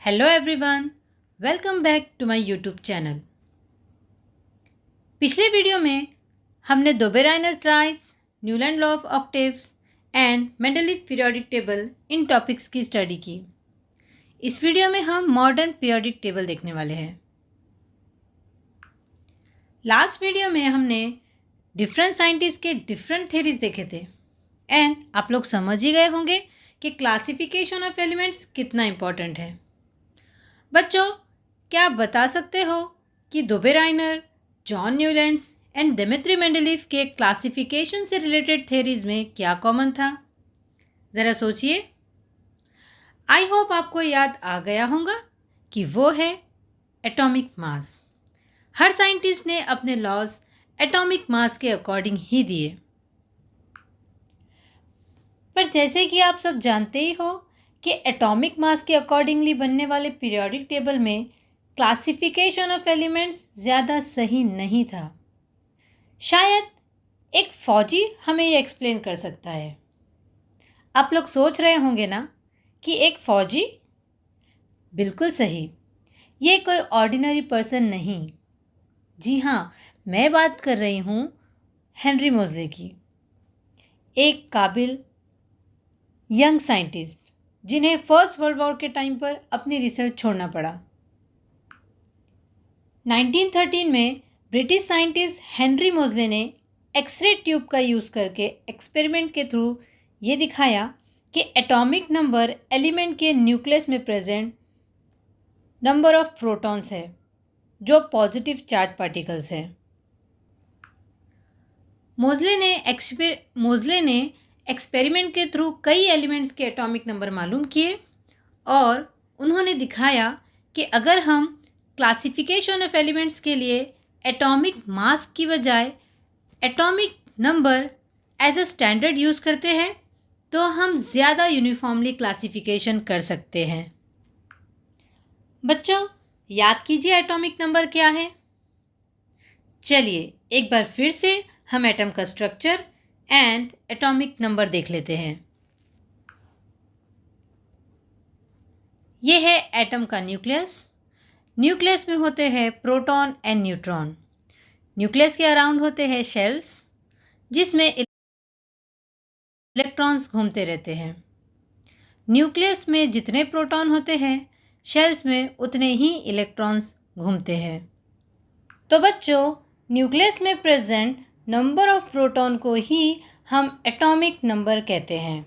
Hello everyone, welcome back to my YouTube channel. पिछले video में हमने Dobereiner triads, Newland law of octaves and Mendeleev periodic table इन topics की study की। इस वीडियो में हम मॉडर्न पीरियोडिक टेबल देखने वाले हैं। लास्ट वीडियो में हमने डिफरेंट साइंटिस्ट के डिफरेंट थ्योरीज देखे थे एंड आप लोग समझ ही गए होंगे कि क्लासिफिकेशन ऑफ एलिमेंट्स कितना इम्पोर्टेंट है। बच्चों, क्या आप बता सकते हो कि Dobereiner, John Newlands and Dmitri Mendeleev के क्लासिफिकेशन से रिलेटेड थ्योरीज में क्या कॉमन था? ज़रा सोचिए। आई होप आपको याद आ गया होगा कि वो है एटॉमिक मास। हर साइंटिस्ट ने अपने लॉज एटॉमिक मास के अकॉर्डिंग ही दिए। पर जैसे कि आप सब जानते ही हो कि एटॉमिक मास के अकॉर्डिंगली बनने वाले पीरियोडिक टेबल में क्लासिफिकेशन ऑफ एलिमेंट्स ज़्यादा सही नहीं था। शायद एक फौजी हमें ये एक्सप्लेन कर सकता है। आप लोग सोच रहे होंगे ना कि एक फौजी? बिल्कुल सही, ये कोई ऑर्डिनरी पर्सन नहीं। जी हाँ, मैं बात कर रही हूँ हेनरी मोज़ले की, एक काबिल यंग साइंटिस्ट जिन्हें फर्स्ट वर्ल्ड वॉर के टाइम पर अपनी रिसर्च छोड़ना पड़ा। 1913 में ब्रिटिश साइंटिस्ट हेनरी मोज़ले ने एक्सरे ट्यूब का यूज़ करके एक्सपेरिमेंट के थ्रू ये दिखाया कि एटॉमिक नंबर एलिमेंट के न्यूक्लियस में प्रेजेंट नंबर ऑफ प्रोटॉन्स है जो पॉजिटिव चार्ज पार्टिकल्स है। मोज़ले ने एक्सपेरिमेंट के थ्रू कई एलिमेंट्स के एटॉमिक नंबर मालूम किए और उन्होंने दिखाया कि अगर हम क्लासिफिकेशन ऑफ एलिमेंट्स के लिए एटॉमिक मास की बजाय atomic number as a standard use करते हैं तो हम ज़्यादा यूनिफॉर्मली क्लासिफिकेशन कर सकते हैं। बच्चों, याद कीजिए एटॉमिक नंबर क्या है। चलिए एक बार फिर से हम एटम का स्ट्रक्चर एंड एटॉमिक नंबर देख लेते हैं। ये है एटम का न्यूक्लियस। न्यूक्लियस में होते हैं प्रोटॉन एंड न्यूट्रॉन। न्यूक्लियस के अराउंड होते हैं शेल्स जिसमें इलेक्ट्रॉन्स घूमते रहते हैं। न्यूक्लियस में जितने प्रोटॉन होते हैं शेल्स में उतने ही इलेक्ट्रॉन्स घूमते हैं। तो बच्चों, न्यूक्लियस में प्रेजेंट नंबर ऑफ प्रोटॉन को ही हम एटॉमिक नंबर कहते हैं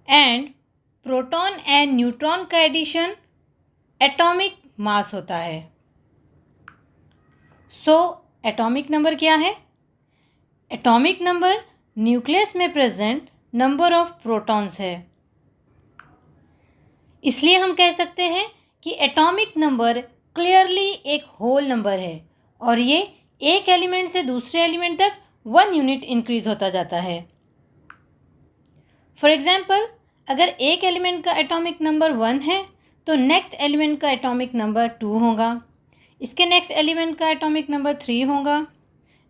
एंड प्रोटॉन एंड न्यूट्रॉन का एडिशन एटॉमिक मास होता है। सो एटॉमिक नंबर क्या है? एटॉमिक नंबर न्यूक्लियस में प्रेजेंट नंबर ऑफ प्रोटॉन्स है। इसलिए हम कह सकते हैं कि एटॉमिक नंबर क्लियरली एक होल नंबर है और ये एक एलिमेंट से दूसरे एलिमेंट तक 1 यूनिट इंक्रीज होता जाता है। फॉर एग्जाम्पल, अगर एक एलिमेंट का एटॉमिक नंबर 1 है तो नेक्स्ट एलिमेंट का एटॉमिक नंबर 2 होगा, इसके नेक्स्ट एलिमेंट का एटॉमिक नंबर 3 होगा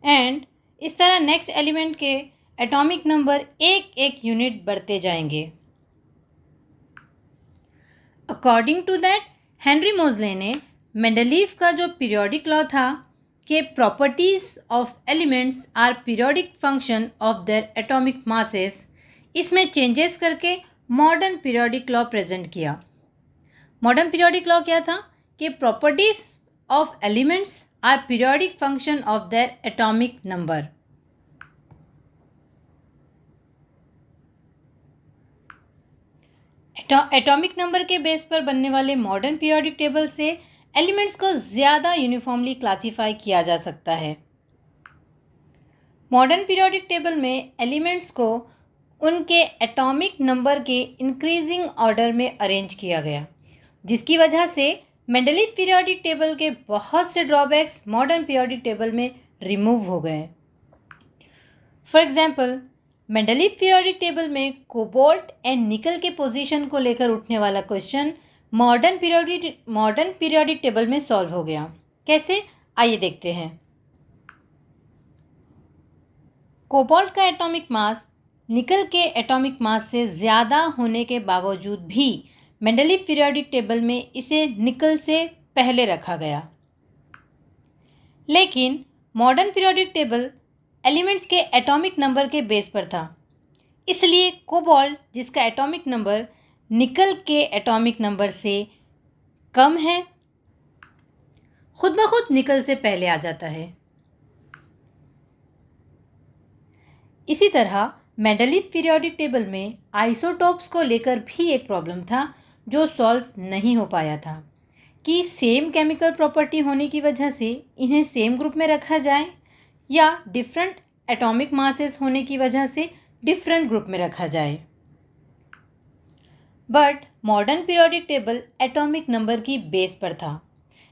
एंड इस तरह नेक्स्ट एलिमेंट के एटॉमिक नंबर एक एक यूनिट बढ़ते जाएंगे। According to that, Henry Moseley ने मेंडलीव का जो पीरियोडिक लॉ था कि properties of elements are periodic function of their atomic masses, इसमें चेंजेस करके मॉडर्न पीरियोडिक लॉ प्रेजेंट किया। मॉडर्न पीरियोडिक लॉ क्या था कि properties of elements are periodic function of their atomic number. Atomic number के base पर बनने वाले मॉडर्न पीरियोडिक टेबल से एलिमेंट्स को ज़्यादा यूनिफॉर्मली क्लासीफाई किया जा सकता है। मॉडर्न पीरियोडिक टेबल में एलिमेंट्स को उनके एटॉमिक नंबर के इंक्रीजिंग ऑर्डर में अरेंज किया गया, जिसकी वजह से मेंडलीव पीरियोडिक टेबल के बहुत से ड्रॉबैक्स मॉडर्न पीरियोडिक टेबल में रिमूव हो गए। For example, Mendeleev periodic table में कोबाल्ट एंड निकल के पोजीशन को लेकर उठने वाला क्वेश्चन मॉडर्न पीरियोडिक टेबल में सॉल्व हो गया। कैसे, आइए देखते हैं। कोबाल्ट का एटॉमिक मास निकल के एटॉमिक मास से ज़्यादा होने के बावजूद भी मेंडलीव पीरियोडिक टेबल में इसे निकल से पहले रखा गया। लेकिन मॉडर्न पीरियोडिक टेबल एलिमेंट्स के एटॉमिक नंबर के बेस पर था, इसलिए कोबाल्ट, जिसका एटॉमिक नंबर निकल के एटॉमिक नंबर से कम है, खुद ब खुद निकल से पहले आ जाता है। इसी तरह मेंडलीव पीरियोडिक टेबल में आइसोटोप्स को लेकर भी एक प्रॉब्लम था जो सॉल्व नहीं हो पाया था कि सेम केमिकल प्रॉपर्टी होने की वजह से इन्हें सेम ग्रुप में रखा जाए या डिफरेंट एटॉमिक मासेस होने की वजह से डिफरेंट ग्रुप में रखा जाए। But modern periodic table atomic number की बेस पर था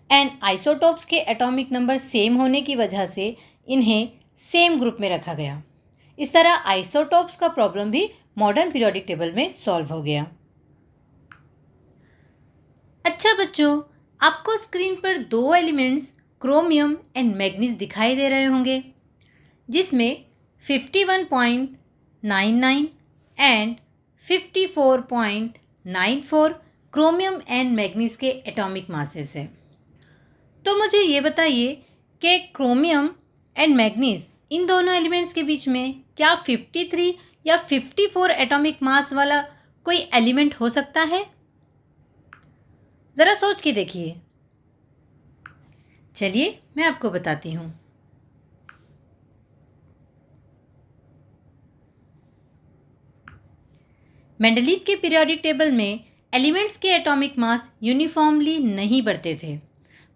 एंड आइसोटोप्स के एटॉमिक नंबर सेम होने की वजह से इन्हें सेम ग्रुप में रखा गया। इस तरह आइसोटोप्स का प्रॉब्लम भी मॉडर्न पीरियोडिक टेबल में सॉल्व हो गया। अच्छा बच्चों, आपको स्क्रीन पर दो एलिमेंट्स क्रोमियम एंड मैग्नीज दिखाई दे रहे होंगे, जिसमें 51.99 एंड 54.94 क्रोमियम एंड मैग्नीज के एटॉमिक मासेस है। तो मुझे ये बताइए कि क्रोमियम एंड मैग्नीज, इन दोनों एलिमेंट्स के बीच में क्या 53 या 54 एटॉमिक मास वाला कोई एलिमेंट हो सकता है? ज़रा सोच के देखिए। चलिए मैं आपको बताती हूँ। मेंडलीव के पीरियोडिक टेबल में एलिमेंट्स के एटॉमिक मास यूनिफॉर्मली नहीं बढ़ते थे।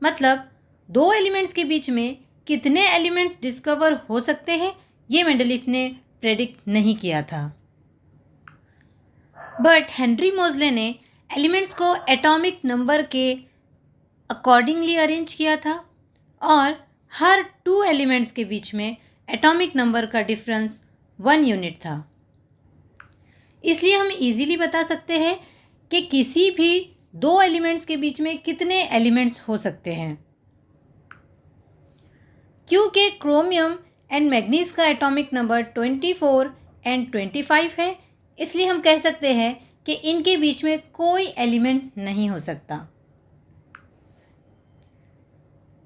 मतलब दो एलिमेंट्स के बीच में कितने एलिमेंट्स डिस्कवर हो सकते हैं, ये मेंडलीव ने प्रेडिक्ट नहीं किया था। बट हेनरी मोज़ले ने एलिमेंट्स को एटॉमिक नंबर के अकॉर्डिंगली अरेंज किया था और हर टू एलिमेंट्स के बीच में एटॉमिक नंबर का डिफरेंस 1 यूनिट था। इसलिए हम इजीली बता सकते हैं कि किसी भी दो एलिमेंट्स के बीच में कितने एलिमेंट्स हो सकते हैं। क्योंकि क्रोमियम एंड मैग्नीज का एटॉमिक नंबर 24 एंड 25 है, इसलिए हम कह सकते हैं कि इनके बीच में कोई एलिमेंट नहीं हो सकता।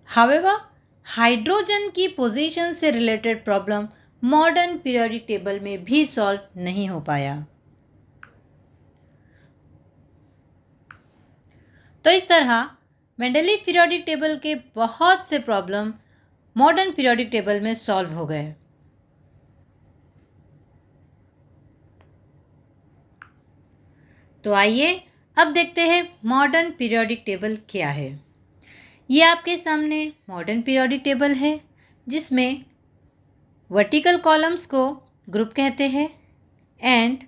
हावेवर, हाइड्रोजन की पोजीशन से related problem modern periodic table में भी सॉल्व नहीं हो पाया। तो इस तरह मेंडलीव पीरियोडिक टेबल के बहुत से प्रॉब्लम मॉडर्न पीरियोडिक टेबल में सॉल्व हो गए। तो आइए अब देखते हैं मॉडर्न पीरियोडिक टेबल क्या है। ये आपके सामने मॉडर्न पीरियोडिक टेबल है, जिसमें वर्टिकल कॉलम्स को ग्रुप कहते हैं एंड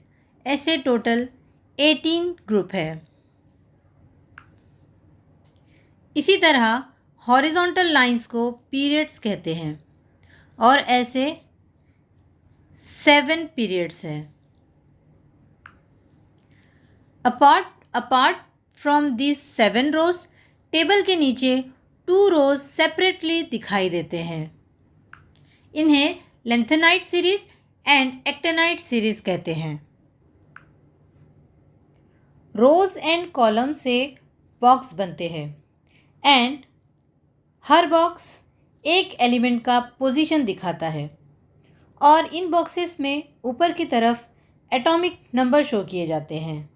ऐसे टोटल 18 ग्रुप है। इसी तरह हॉरिजॉन्टल लाइंस को पीरियड्स कहते हैं और ऐसे 7 पीरियड्स हैं। Apart from this 7 rows, table के नीचे 2 रोज सेपरेटली दिखाई देते हैं। इन्हें lanthanide series and actinide series कहते हैं। रोज एंड कॉलम से बॉक्स बनते हैं एंड हर बॉक्स एक एलिमेंट का पोजीशन दिखाता है और इन बॉक्सेस में ऊपर की तरफ एटॉमिक नंबर शो किए जाते हैं।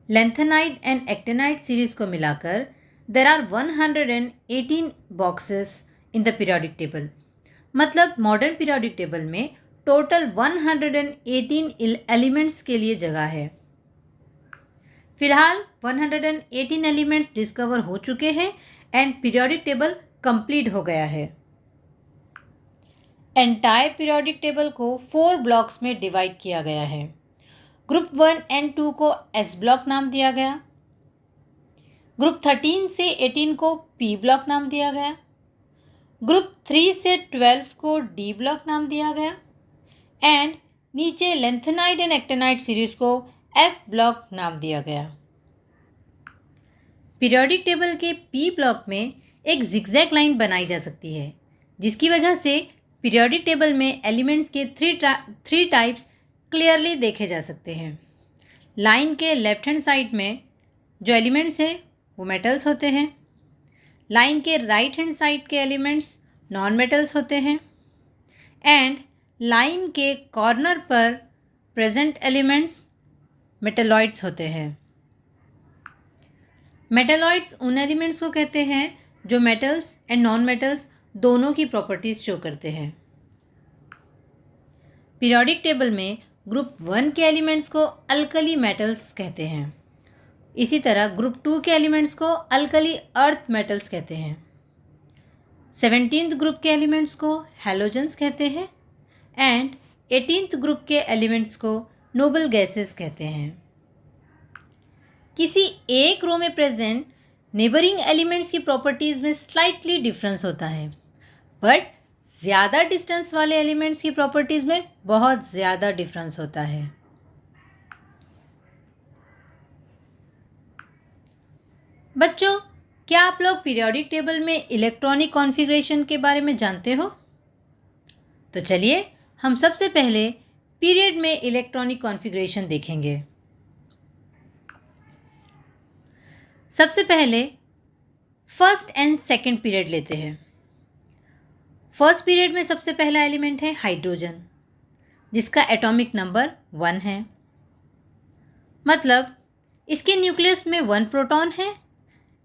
लेंथेनाइट एंड एक्टेनाइट सीरीज को मिलाकर there are 118 boxes in the periodic table. मतलब मॉडर्न पीरियोडिक टेबल में टोटल 118 एलिमेंट्स के लिए जगह है। फिलहाल 118 एलिमेंट्स डिस्कवर हो चुके हैं एंड पीरियोडिक टेबल कंप्लीट हो गया है। एंटायर पीरियोडिक टेबल को 4 ब्लॉक्स में डिवाइड किया गया है। ग्रुप 1 एंड 2 को एस ब्लॉक नाम दिया गया, ग्रुप 13 से 18 को पी ब्लॉक नाम दिया गया, ग्रुप 3 से 12 को डी ब्लॉक नाम दिया गया एंड नीचे लेंथेनाइट एंड एक्टेनाइट सीरीज को एफ ब्लॉक नाम दिया गया। पीरियोडिक टेबल के पी ब्लॉक में एक जिगजैग लाइन बनाई जा सकती है, जिसकी वजह से पीरियोडिक टेबल में एलिमेंट्स के 3 टाइप्स क्लियरली देखे जा सकते हैं। लाइन के लेफ्ट हैंड साइड में जो एलिमेंट्स हैं वो मेटल्स होते हैं। लाइन के राइट हैंड साइड के एलिमेंट्स नॉन मेटल्स होते हैं। एंड लाइन के कॉर्नर पर प्रेजेंट एलिमेंट्स मेटलॉइड्स होते हैं। मेटलॉइड्स उन एलिमेंट्स को कहते हैं जो मेटल्स एंड नॉन मेटल्स दोनों की प्रॉपर्टीज शो करते हैं। पीरियोडिक टेबल में ग्रुप 1 के एलिमेंट्स को अल्कली मेटल्स कहते हैं। इसी तरह ग्रुप 2 के एलिमेंट्स को अल्कली अर्थ मेटल्स कहते हैं। 17th ग्रुप के एलिमेंट्स को हैलोजन्स कहते हैं एंड 18th ग्रुप के एलिमेंट्स को नोबल गैसेस कहते हैं। किसी एक रो में प्रेजेंट नेबरिंग एलिमेंट्स की प्रॉपर्टीज़ में स्लाइटली डिफरेंस होता है, बट ज़्यादा डिस्टेंस वाले एलिमेंट्स की प्रॉपर्टीज़ में बहुत ज़्यादा डिफरेंस होता है। बच्चों, क्या आप लोग पीरियोडिक टेबल में इलेक्ट्रॉनिक कॉन्फ़िगरेशन के बारे में जानते हो? तो चलिए हम सबसे पहले पीरियड में इलेक्ट्रॉनिक कॉन्फ़िगरेशन देखेंगे। सबसे पहले फर्स्ट एंड सेकंड पीरियड लेते हैं। फर्स्ट पीरियड में सबसे पहला एलिमेंट है हाइड्रोजन, जिसका एटॉमिक नंबर 1 है। मतलब इसके न्यूक्लियस में 1 प्रोटॉन है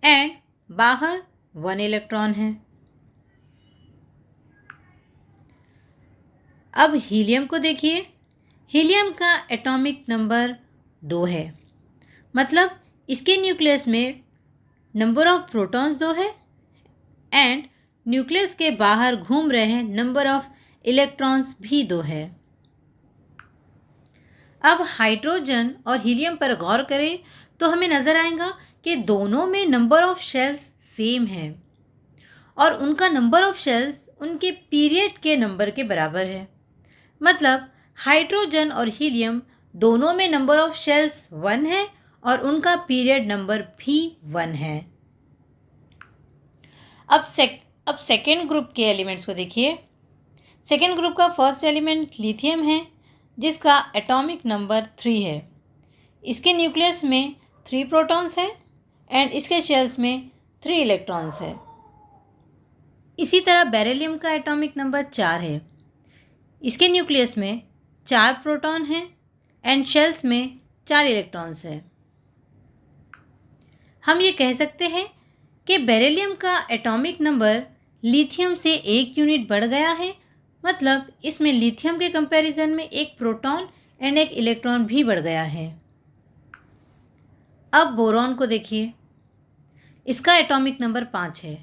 एंड बाहर 1 इलेक्ट्रॉन है। अब हीलियम को देखिए। हीलियम का एटॉमिक नंबर 2 है। मतलब इसके न्यूक्लियस में नंबर ऑफ प्रोटॉन्स 2 है एंड न्यूक्लियस के बाहर घूम रहे हैं नंबर ऑफ इलेक्ट्रॉन्स भी 2 है। अब हाइड्रोजन और हीलियम पर गौर करें तो हमें नज़र आएगा कि दोनों में नंबर ऑफ शेल्स सेम है और उनका नंबर ऑफ शेल्स उनके पीरियड के नंबर के बराबर है। मतलब हाइड्रोजन और हीलियम दोनों में नंबर ऑफ शेल्स 1 है और उनका पीरियड नंबर भी 1 है। अब सेकेंड ग्रुप के एलिमेंट्स को देखिए। सेकेंड ग्रुप का फर्स्ट एलिमेंट लिथियम है, जिसका एटॉमिक नंबर 3 है। इसके न्यूक्लियस में 3 प्रोटॉन्स हैं एंड इसके शेल्स में 3 इलेक्ट्रॉन्स है। इसी तरह बेरिलियम का एटॉमिक नंबर 4 है। इसके न्यूक्लियस में 4 प्रोटॉन हैं एंड शेल्स में 4 इलेक्ट्रॉन्स है। हम ये कह सकते हैं कि बेरिलियम का एटॉमिक नंबर लिथियम से 1 यूनिट बढ़ गया है। मतलब इसमें लिथियम के कंपैरिजन में 1 प्रोटॉन एंड 1 इलेक्ट्रॉन भी बढ़ गया है। अब बोरॉन को देखिए। इसका एटॉमिक नंबर 5 है।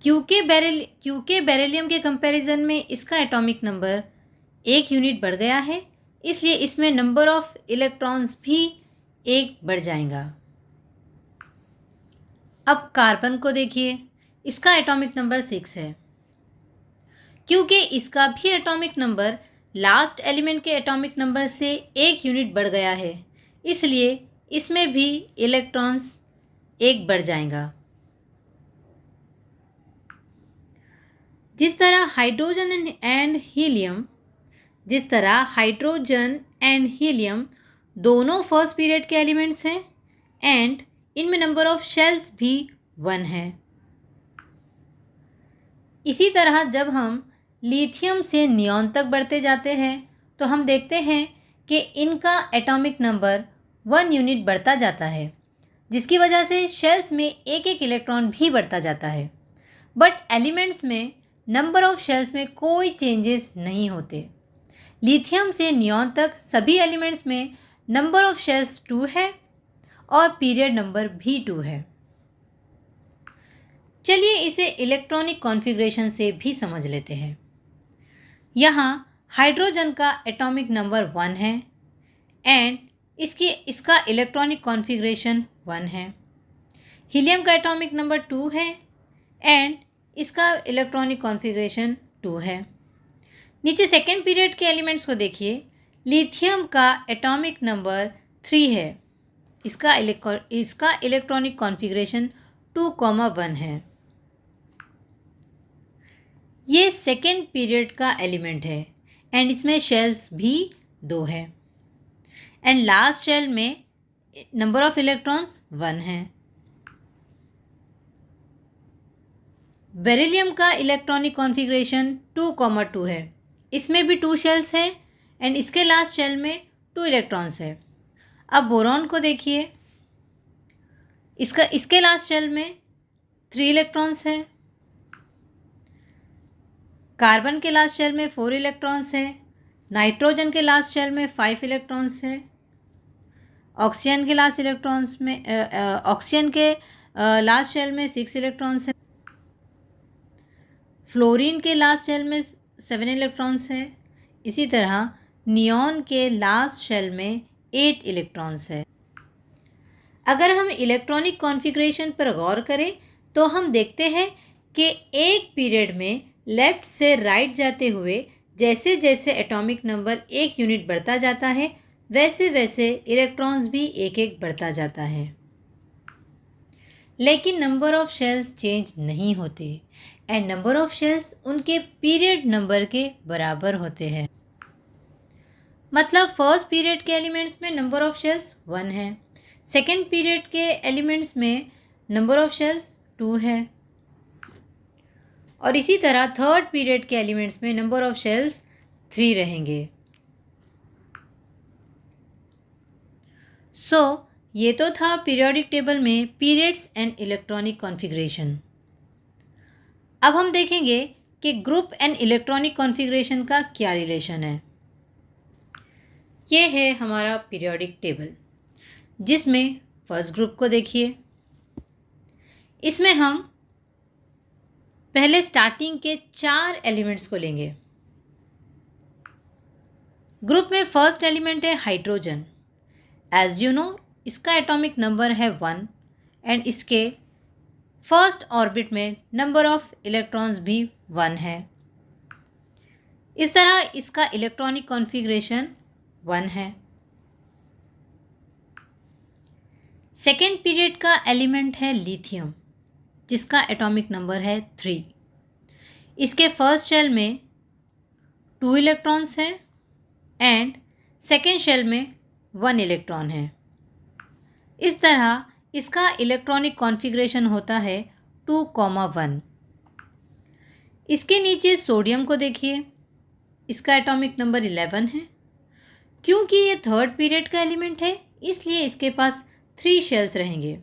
क्योंकि बेरिलियम के कंपैरिजन में इसका एटॉमिक नंबर 1 यूनिट बढ़ गया है, इसलिए इसमें नंबर ऑफ इलेक्ट्रॉन्स भी 1 बढ़ जाएगा। अब कार्बन को देखिए। इसका एटॉमिक नंबर 6 है। क्योंकि इसका भी एटॉमिक नंबर लास्ट एलिमेंट के एटॉमिक नंबर से 1 यूनिट बढ़ गया है, इसलिए इसमें भी इलेक्ट्रॉन्स 1 बढ़ जाएगा। जिस तरह हाइड्रोजन एंड हीलियम दोनों फर्स्ट पीरियड के एलिमेंट्स हैं एंड इनमें नंबर ऑफ शेल्स भी 1 है। इसी तरह जब हम लिथियम से नियॉन तक बढ़ते जाते हैं तो हम देखते हैं कि इनका एटॉमिक नंबर 1 यूनिट बढ़ता जाता है, जिसकी वजह से शेल्स में 1 इलेक्ट्रॉन भी बढ़ता जाता है। बट एलिमेंट्स में नंबर ऑफ शेल्स में कोई चेंजेस नहीं होते। लिथियम से नियॉन तक सभी एलिमेंट्स में नंबर ऑफ शेल्स 2 है और पीरियड नंबर भी 2 है। चलिए इसे इलेक्ट्रॉनिक कॉन्फ़िगरेशन से भी समझ लेते हैं। यहाँ हाइड्रोजन का एटॉमिक नंबर 1 है एंड इसका इलेक्ट्रॉनिक कॉन्फ़िगरेशन 1 है। हीलियम का एटॉमिक नंबर 2 है एंड इसका इलेक्ट्रॉनिक कॉन्फ़िगरेशन 2 है। नीचे सेकेंड पीरियड के एलिमेंट्स को देखिए। लिथियम का एटॉमिक नंबर 3 है। इसका इलेक्ट्रॉनिक कॉन्फ़िगरेशन 2,1 है। ये सेकेंड पीरियड का एलिमेंट है एंड इसमें शेल्स भी 2 है। एंड लास्ट शेल में नंबर ऑफ इलेक्ट्रॉन्स 1 है। बेरिलियम का इलेक्ट्रॉनिक कॉन्फ़िगरेशन 2,2 है। इसमें भी 2 शेल्स है एंड इसके लास्ट शेल में 2 इलेक्ट्रॉन्स है। अब बोरॉन को देखिए, इसके लास्ट शेल में 3 इलेक्ट्रॉन्स है। कार्बन के लास्ट शेल में 4 इलेक्ट्रॉन्स है। नाइट्रोजन के लास्ट शेल में 5 इलेक्ट्रॉन्स है। ऑक्सीजन के लास्ट शेल में 6 इलेक्ट्रॉन्स है। फ्लोरीन के लास्ट शेल में 7 इलेक्ट्रॉन्स है। इसी तरह नियॉन के लास्ट शेल में 8 इलेक्ट्रॉन्स है। अगर हम इलेक्ट्रॉनिक कॉन्फ़िगरेशन पर गौर करें तो हम देखते हैं कि एक पीरियड में लेफ़्ट से राइट जाते हुए जैसे जैसे एटॉमिक नंबर 1 यूनिट बढ़ता जाता है वैसे वैसे इलेक्ट्रॉन्स भी एक एक बढ़ता जाता है, लेकिन नंबर ऑफ़ शेल्स चेंज नहीं होते एंड नंबर ऑफ़ शेल्स उनके पीरियड नंबर के बराबर होते हैं। मतलब फर्स्ट पीरियड के एलिमेंट्स में नंबर ऑफ़ शेल्स 1 है, सेकेंड पीरियड के एलिमेंट्स में नंबर ऑफ़ शेल्स 2 है और इसी तरह थर्ड पीरियड के एलिमेंट्स में नंबर ऑफ़ शेल्स 3 रहेंगे। ये तो था पीरियोडिक टेबल में पीरियड्स एंड इलेक्ट्रॉनिक कॉन्फ़िगरेशन। अब हम देखेंगे कि ग्रुप एंड इलेक्ट्रॉनिक कॉन्फ़िगरेशन का क्या रिलेशन है। ये है हमारा पीरियोडिक टेबल, जिसमें फर्स्ट ग्रुप को देखिए। इसमें हम पहले स्टार्टिंग के 4 एलिमेंट्स को लेंगे। ग्रुप में फर्स्ट एलिमेंट है हाइड्रोजन। एज यू नो, इसका एटॉमिक नंबर है 1 एंड इसके फर्स्ट ऑर्बिट में नंबर ऑफ इलेक्ट्रॉन्स भी 1 है। इस तरह इसका इलेक्ट्रॉनिक कॉन्फ़िगरेशन 1 है। सेकेंड पीरियड का एलिमेंट है लिथियम, जिसका एटॉमिक नंबर है 3। इसके फर्स्ट शेल में 2 इलेक्ट्रॉन्स हैं एंड सेकेंड शेल में 1 इलेक्ट्रॉन है। इस तरह इसका इलेक्ट्रॉनिक कॉन्फ़िगरेशन होता है 2,1। इसके नीचे सोडियम को देखिए, इसका एटॉमिक नंबर 11 है। क्योंकि ये थर्ड पीरियड का एलिमेंट है इसलिए इसके पास 3 शेल्स रहेंगे।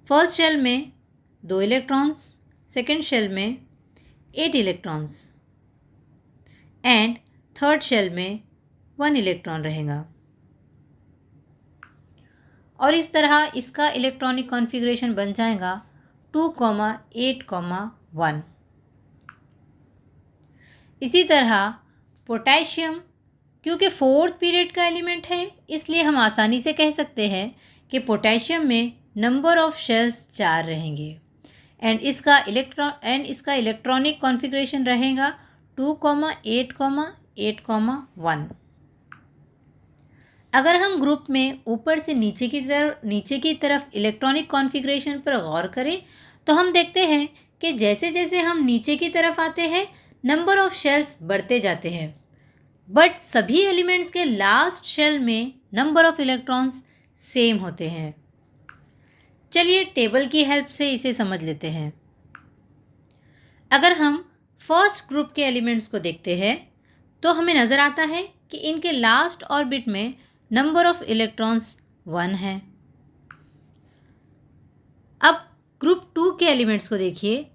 फर्स्ट शेल में 2 इलेक्ट्रॉन्स, सेकेंड शेल में 8 इलेक्ट्रॉन्स एंड थर्ड शेल में 1 इलेक्ट्रॉन रहेगा और इस तरह इसका इलेक्ट्रॉनिक कॉन्फ़िगरेशन बन जाएगा 2,8,1। इसी तरह पोटेशियम, क्योंकि फोर्थ पीरियड का एलिमेंट है इसलिए हम आसानी से कह सकते हैं कि पोटेशियम में नंबर ऑफ शेल्स 4 रहेंगे एंड इसका इलेक्ट्रॉनिक कॉन्फ़िगरेशन रहेगा 2,8,8,1। अगर हम ग्रुप में ऊपर से नीचे की तरफ इलेक्ट्रॉनिक कॉन्फ़िगरेशन पर गौर करें तो हम देखते हैं कि जैसे जैसे हम नीचे की तरफ आते हैं नंबर ऑफ शेल्स बढ़ते जाते हैं, बट सभी एलिमेंट्स के लास्ट शेल में नंबर ऑफ इलेक्ट्रॉन्स सेम होते हैं। चलिए टेबल की हेल्प से इसे समझ लेते हैं। अगर हम फर्स्ट ग्रुप के एलिमेंट्स को देखते हैं तो हमें नज़र आता है कि इनके लास्ट ऑर्बिट में नंबर ऑफ इलेक्ट्रॉन्स 1 है। अब ग्रुप 2 के एलिमेंट्स को देखिए,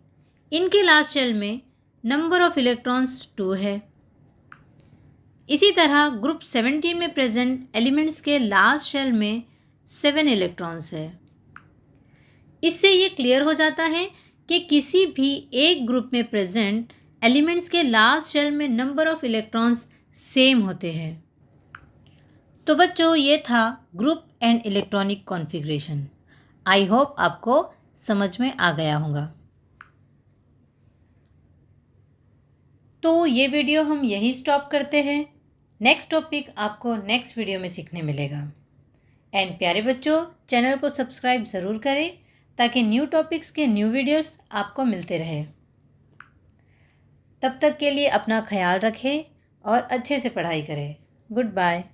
इनके लास्ट शेल में नंबर ऑफ इलेक्ट्रॉन्स 2 है। इसी तरह ग्रुप 17 में प्रेजेंट एलिमेंट्स के लास्ट शेल में 7 इलेक्ट्रॉन्स है। इससे ये क्लियर हो जाता है कि किसी भी एक ग्रुप में प्रेजेंट एलिमेंट्स के लास्ट शेल में नंबर ऑफ इलेक्ट्रॉन्स सेम होते हैं। तो बच्चों, ये था group and electronic configuration. I hope आपको समझ में आ गया होगा। तो ये वीडियो हम यहीं स्टॉप करते हैं। नेक्स्ट टॉपिक आपको नेक्स्ट वीडियो में सीखने मिलेगा। एंड प्यारे बच्चों, चैनल को सब्सक्राइब ज़रूर करें ताकि न्यू टॉपिक्स के न्यू वीडियोस आपको मिलते रहे। तब तक के लिए अपना ख्याल रखें। और अच्छे से पढ़ाई करें। Good bye.